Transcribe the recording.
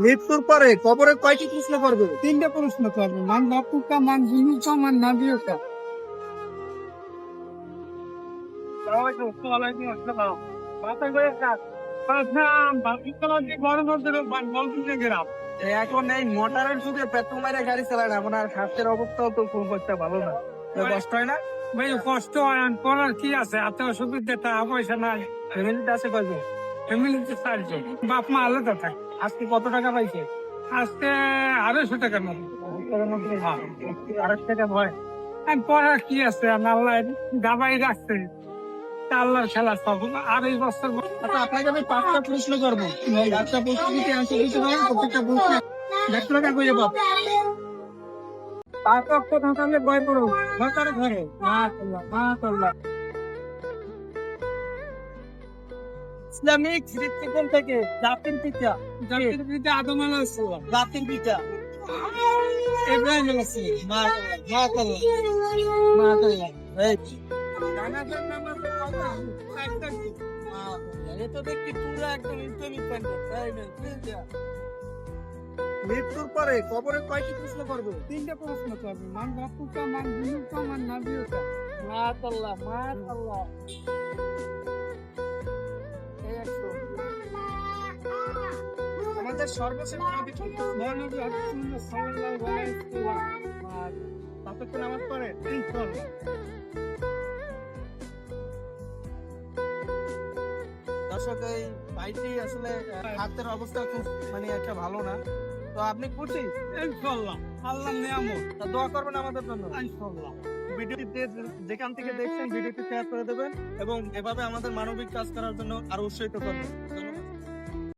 মৃত্যুর পরে কবরে কয়টি প্রশ্ন করবে? তিনটে প্রশ্ন করবে, মান বাপুকা, মান জিনুকা, মান নাবিয়কা। এখন এই মোটরের যুগে পেট্রোল মাইরে গাড়ি চালায় না, আপনার স্বাস্থ্যের অবস্থাও তো খুব একটা ভালো না। তো কষ্ট হয় না? ভাই কষ্ট হয়, আর করার কি আছে? হাতে অসুবিধা, টাকা পয়সা নাই। ফ্যামিলিতে আছে কয়জন? ফ্যামিলিতে 4 জন, বাপ মা আলাদা থাকে। আজকে কত টাকা পাইছে? আজকে 250 টাকার মতো। আড়াইশ টাকা ভয়। আর পড়ার কি আছে? আর আল্লাহ দাবাই রাখছে, তা আল্লাহর খেলা সব। 2.5 বছর আচ্ছা, আপনাকে আমি 5টা প্রশ্ন করবো, 5টা প্রশ্ন দিতে অ্যান্সার দিতে পারেন। প্রত্যেকটা প্রশ্ন 100 টাকা করে পাবো। 5 অক্ষ থাকলে ভয় করো সরকার ঘরে। মাশাআল্লাহ মাশাআল্লাহ। ইসলামিক দৃষ্টিকোণ থেকে জাতির পিতা, জাতির পিতা আদম আলাইহিস সালাম, জাতির পিতা ইব্রাহিম আলাইহিস সালাম। মাশাআল্লাহ, মাশাআল্লাহ। এই জানাজার নামাজের কথা একটা কি? এ তো দেখছি পুরো একদম ইসলামিক কন্টেন্ট, তাই না? মৃত্যুর পরে কবরে কয়টি প্রশ্ন করবে? তিনটে প্রশ্ন করবে, মান বাপুকা, মান জিনুকা, মান নাবিয়কা। মাশাআল্লাহ, মাশাআল্লাহ। এই একশো। আমাদের সর্বশেষ নবী কে? মহানবী রাসূলুল্লাহ সাল্লাল্লাহু আলাইহি ওয়াসাল্লাম। তাতে তো নামাজ পড়ে? ইনশাআল্লাহ। দর্শক, এই ভাইটি আসলে হাতের অবস্থা খুব মানে একটা ভালো না। তো আপনি খুশি? ইনশাআল্লাহ, আল্লাহর নিয়ামত। তা দোয়া করবেন আমাদের জন্য। ইনশাআল্লাহ। ভিডিওটি যেখান থেকে দেখছেন ভিডিওটি শেয়ার করে দেবেন এবং এভাবে আমাদের মানবিক কাজ করার জন্য আরো উৎসাহিত করবেন।